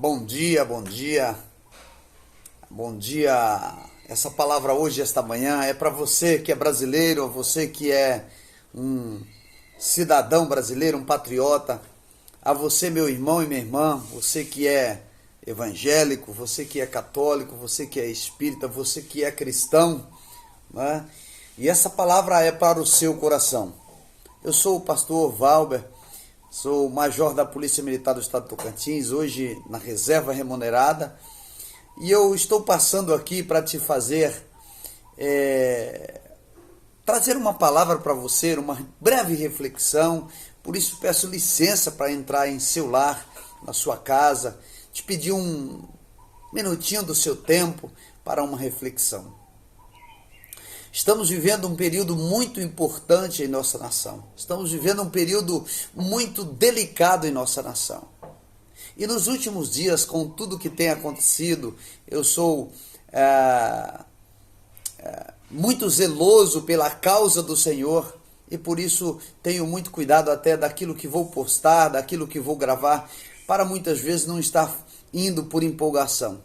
Bom dia, bom dia, bom dia. Essa palavra hoje, esta manhã, é para você que é brasileiro, você que é um cidadão brasileiro, um patriota, a você, meu irmão e minha irmã, você que é evangélico, você que é católico, você que é espírita, você que é cristão, né? E essa palavra é para o seu coração. Eu sou o pastor Valber, sou major da Polícia Militar do Estado de Tocantins, hoje na reserva remunerada, e eu estou passando aqui para te trazer uma palavra para você, uma breve reflexão. Por isso peço licença para entrar em seu lar, na sua casa, te pedir um minutinho do seu tempo para uma reflexão. Estamos vivendo um período muito importante em nossa nação. Estamos vivendo um período muito delicado em nossa nação. E nos últimos dias, com tudo que tem acontecido, eu sou muito zeloso pela causa do Senhor e por isso tenho muito cuidado até daquilo que vou postar, daquilo que vou gravar, para muitas vezes não estar indo por empolgação.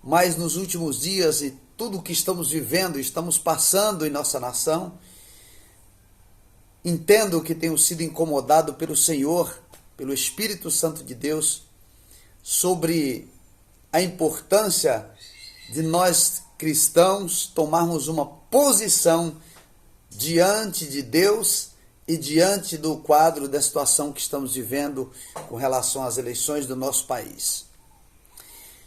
Mas nos últimos dias e tudo o que estamos vivendo, estamos passando em nossa nação, entendo que tenho sido incomodado pelo Senhor, pelo Espírito Santo de Deus, sobre a importância de nós cristãos tomarmos uma posição diante de Deus e diante do quadro da situação que estamos vivendo com relação às eleições do nosso país.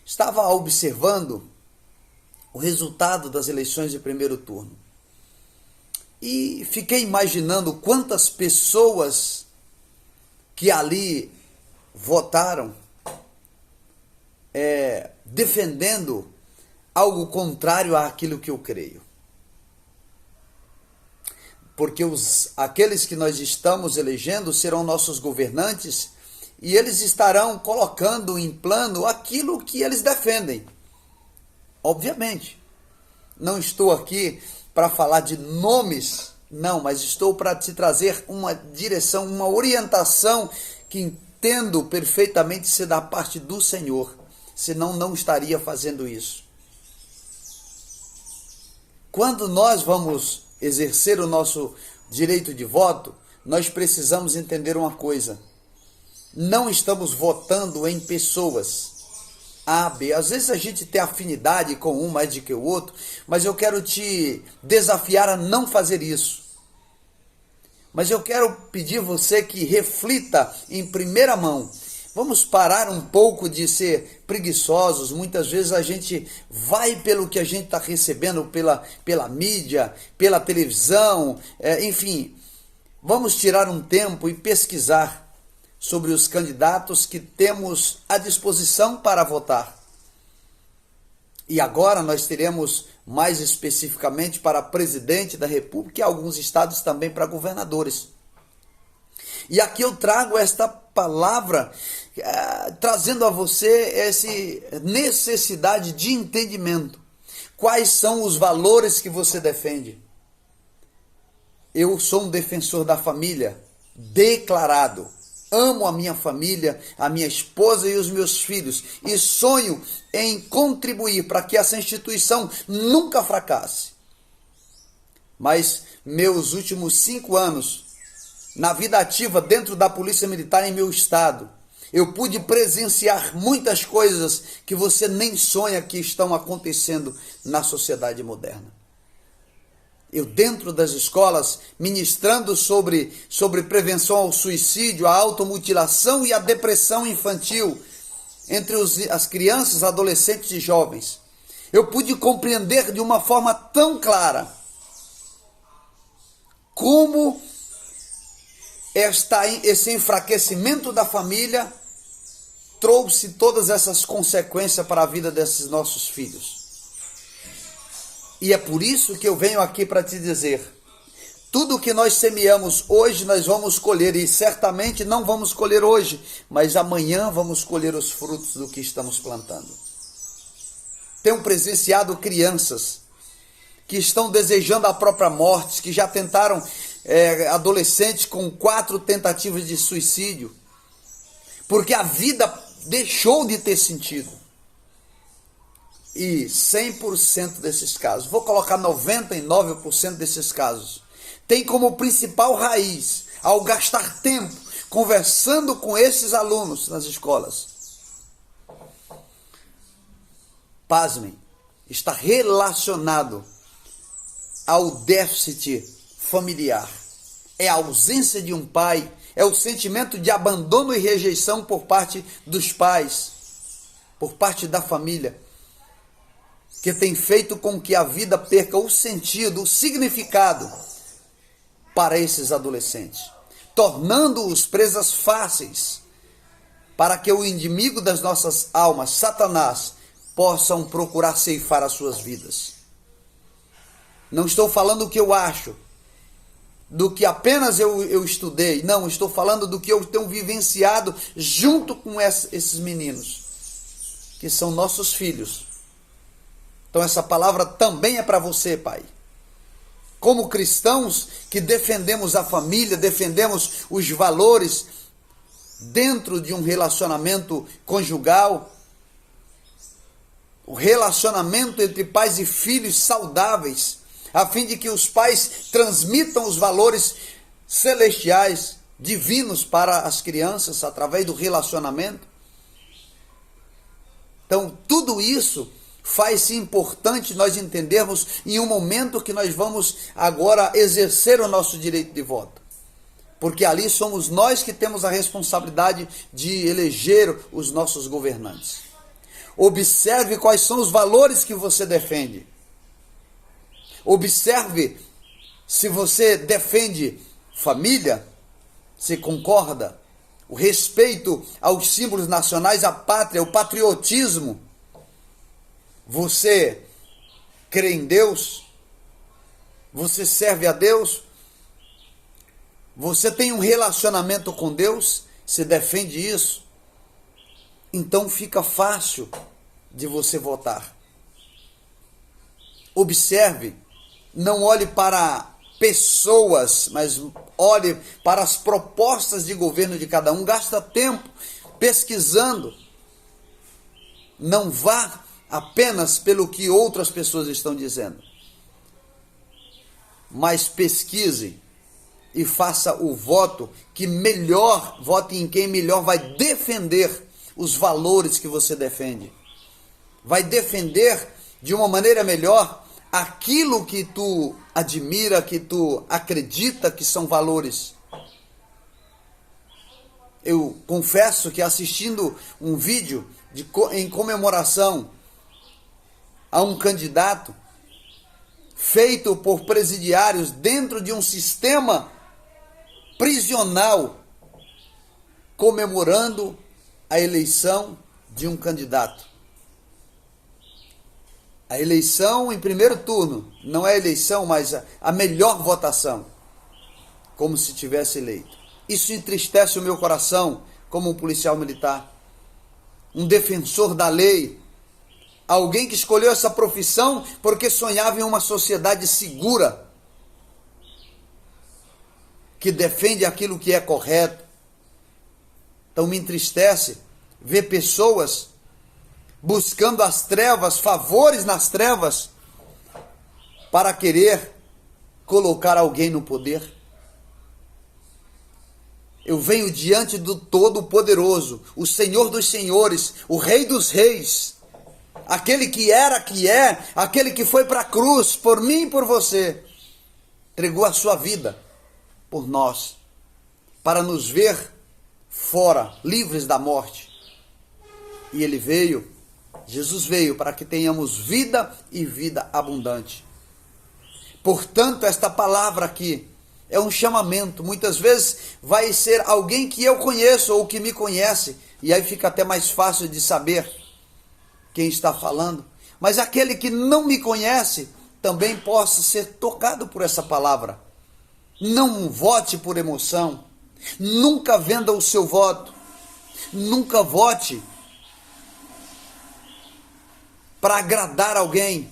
Estava observando o resultado das eleições de primeiro turno e fiquei imaginando quantas pessoas que ali votaram defendendo algo contrário àquilo que eu creio. Porque aqueles que nós estamos elegendo serão nossos governantes e eles estarão colocando em plano aquilo que eles defendem. Obviamente, não estou aqui para falar de nomes, não, mas estou para te trazer uma direção, uma orientação que entendo perfeitamente ser da parte do Senhor, senão não estaria fazendo isso. Quando nós vamos exercer o nosso direito de voto, nós precisamos entender uma coisa: não estamos votando em pessoas A, B. Às vezes a gente tem afinidade com um mais do que o outro, mas eu quero te desafiar a não fazer isso. Mas eu quero pedir você que reflita em primeira mão. Vamos parar um pouco de ser preguiçosos. Muitas vezes a gente vai pelo que a gente está recebendo pela mídia, pela televisão, enfim. Vamos tirar um tempo e pesquisar sobre os candidatos que temos à disposição para votar. E agora nós teremos mais especificamente para presidente da República e alguns estados também para governadores. E aqui eu trago esta palavra trazendo a você essa necessidade de entendimento. Quais são os valores que você defende? Eu sou um defensor da família, declarado. Amo a minha família, a minha esposa e os meus filhos e sonho em contribuir para que essa instituição nunca fracasse. Mas meus últimos 5 anos na vida ativa dentro da Polícia Militar em meu estado, eu pude presenciar muitas coisas que você nem sonha que estão acontecendo na sociedade moderna. Eu dentro das escolas, ministrando sobre prevenção ao suicídio, a automutilação e a depressão infantil entre as crianças, adolescentes e jovens. Eu pude compreender de uma forma tão clara como esse enfraquecimento da família trouxe todas essas consequências para a vida desses nossos filhos. E é por isso que eu venho aqui para te dizer, tudo que nós semeamos hoje nós vamos colher, e certamente não vamos colher hoje, mas amanhã vamos colher os frutos do que estamos plantando. Tenho presenciado crianças que estão desejando a própria morte, que já tentaram, adolescentes com 4 tentativas de suicídio, porque a vida deixou de ter sentido. E 100% desses casos, vou colocar 99% desses casos, tem como principal raiz, ao gastar tempo conversando com esses alunos nas escolas, pasmem, está relacionado ao déficit familiar. É a ausência de um pai, é o sentimento de abandono e rejeição por parte dos pais, por parte da família, que tem feito com que a vida perca o sentido, o significado para esses adolescentes, tornando-os presas fáceis para que o inimigo das nossas almas, Satanás, possam procurar ceifar as suas vidas. Não estou falando o que eu acho, do que apenas eu estudei. Não, estou falando do que eu tenho vivenciado junto com esses meninos, que são nossos filhos. Então essa palavra também é para você, pai. Como cristãos que defendemos a família, defendemos os valores dentro de um relacionamento conjugal, o relacionamento entre pais e filhos saudáveis, a fim de que os pais transmitam os valores celestiais, divinos para as crianças através do relacionamento. Então, tudo isso faz-se importante nós entendermos em um momento que nós vamos agora exercer o nosso direito de voto. Porque ali somos nós que temos a responsabilidade de eleger os nossos governantes. Observe quais são os valores que você defende. Observe se você defende família, se concorda, o respeito aos símbolos nacionais, a pátria, o patriotismo. Você crê em Deus? Você serve a Deus? Você tem um relacionamento com Deus? Se defende isso? Então fica fácil de você votar. Observe, não olhe para pessoas, mas olhe para as propostas de governo de cada um. Gasta tempo pesquisando. Não vá apenas pelo que outras pessoas estão dizendo, mas pesquise e faça o voto que melhor, vote em quem melhor vai defender os valores que você defende. Vai defender de uma maneira melhor aquilo que tu admira, que tu acredita que são valores. Eu confesso que assistindo um vídeo em comemoração a um candidato feito por presidiários dentro de um sistema prisional, comemorando a eleição de um candidato. A eleição em primeiro turno, não é a eleição, mas a melhor votação, como se tivesse eleito. Isso entristece o meu coração como um policial militar, um defensor da lei, alguém que escolheu essa profissão porque sonhava em uma sociedade segura, que defende aquilo que é correto. Então me entristece ver pessoas buscando as trevas, favores nas trevas, para querer colocar alguém no poder. Eu venho diante do Todo-Poderoso, o Senhor dos Senhores, o Rei dos Reis, aquele que era, que é, aquele que foi para a cruz por mim e por você, entregou a sua vida por nós, para nos ver fora, livres da morte. E ele veio, Jesus veio para que tenhamos vida e vida abundante. Portanto, esta palavra aqui é um chamamento. Muitas vezes vai ser alguém que eu conheço ou que me conhece, e aí fica até mais fácil de saber quem está falando. Mas aquele que não me conhece também possa ser tocado por essa palavra. Não vote por emoção. Nunca venda o seu voto. Nunca vote para agradar alguém,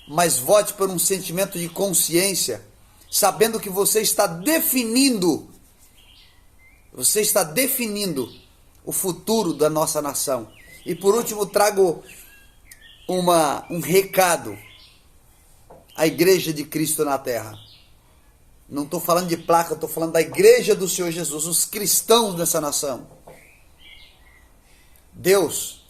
mas vote por um sentimento de consciência, sabendo que você está definindo o futuro da nossa nação. E por último, trago um recado à Igreja de Cristo na Terra. Não estou falando de placa, estou falando da Igreja do Senhor Jesus, os cristãos dessa nação. Deus,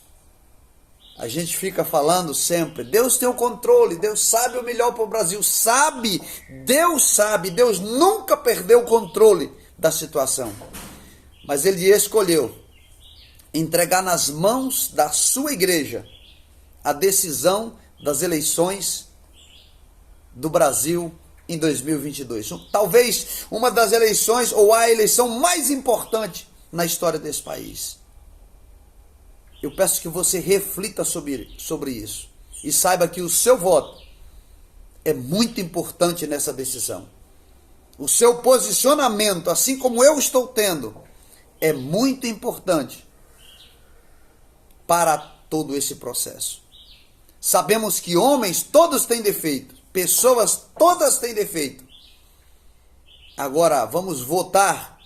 a gente fica falando sempre, Deus tem o controle, Deus sabe o melhor para o Brasil, Deus nunca perdeu o controle da situação. Mas Ele escolheu entregar nas mãos da sua igreja a decisão das eleições do Brasil em 2022. Talvez uma das eleições ou a eleição mais importante na história desse país. Eu peço que você reflita sobre isso e saiba que o seu voto é muito importante nessa decisão. O seu posicionamento, assim como eu estou tendo, é muito importante para todo esse processo. Sabemos que homens todos têm defeito, pessoas todas têm defeito. Agora, vamos votar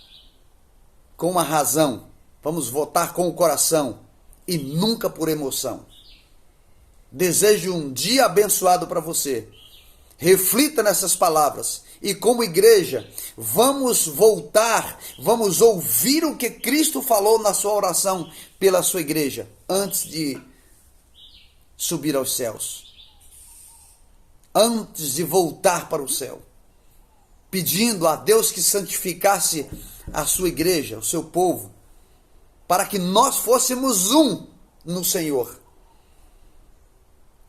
com uma razão, vamos votar com o coração e nunca por emoção. Desejo um dia abençoado para você. Reflita nessas palavras e como igreja, vamos voltar, vamos ouvir o que Cristo falou na sua oração pela sua igreja antes de subir aos céus. Antes de voltar para o céu, pedindo a Deus que santificasse a sua igreja, o seu povo, para que nós fôssemos um no Senhor.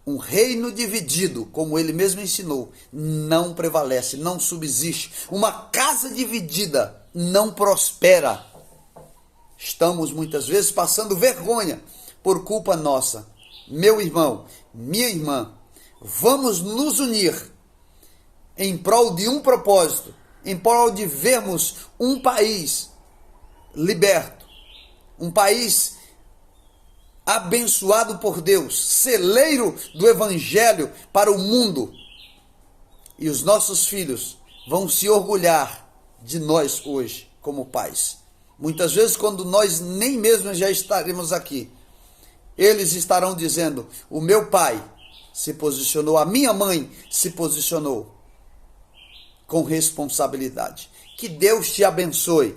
Um reino dividido, como ele mesmo ensinou, não prevalece, não subsiste. Uma casa dividida não prospera. Estamos muitas vezes passando vergonha por culpa nossa. Meu irmão, minha irmã, vamos nos unir em prol de um propósito, em prol de vermos um país liberto, um país abençoado por Deus, celeiro do Evangelho para o mundo. E os nossos filhos vão se orgulhar de nós hoje, como pais. Muitas vezes, quando nós nem mesmo já estaremos aqui, eles estarão dizendo, o meu pai se posicionou, a minha mãe se posicionou com responsabilidade. Que Deus te abençoe.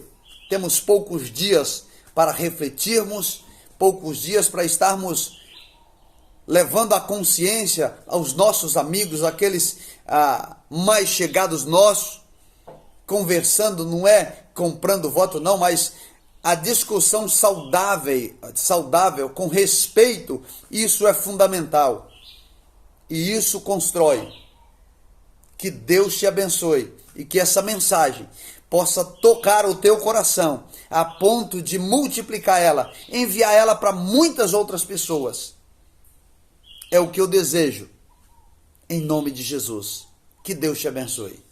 Temos poucos dias para refletirmos, poucos dias para estarmos levando a consciência aos nossos amigos, aqueles mais chegados nossos, conversando, não é comprando voto não, mas a discussão saudável, com respeito, isso é fundamental. E isso constrói. Que Deus te abençoe e que essa mensagem possa tocar o teu coração a ponto de multiplicar ela, enviar ela para muitas outras pessoas. É o que eu desejo, em nome de Jesus. Que Deus te abençoe.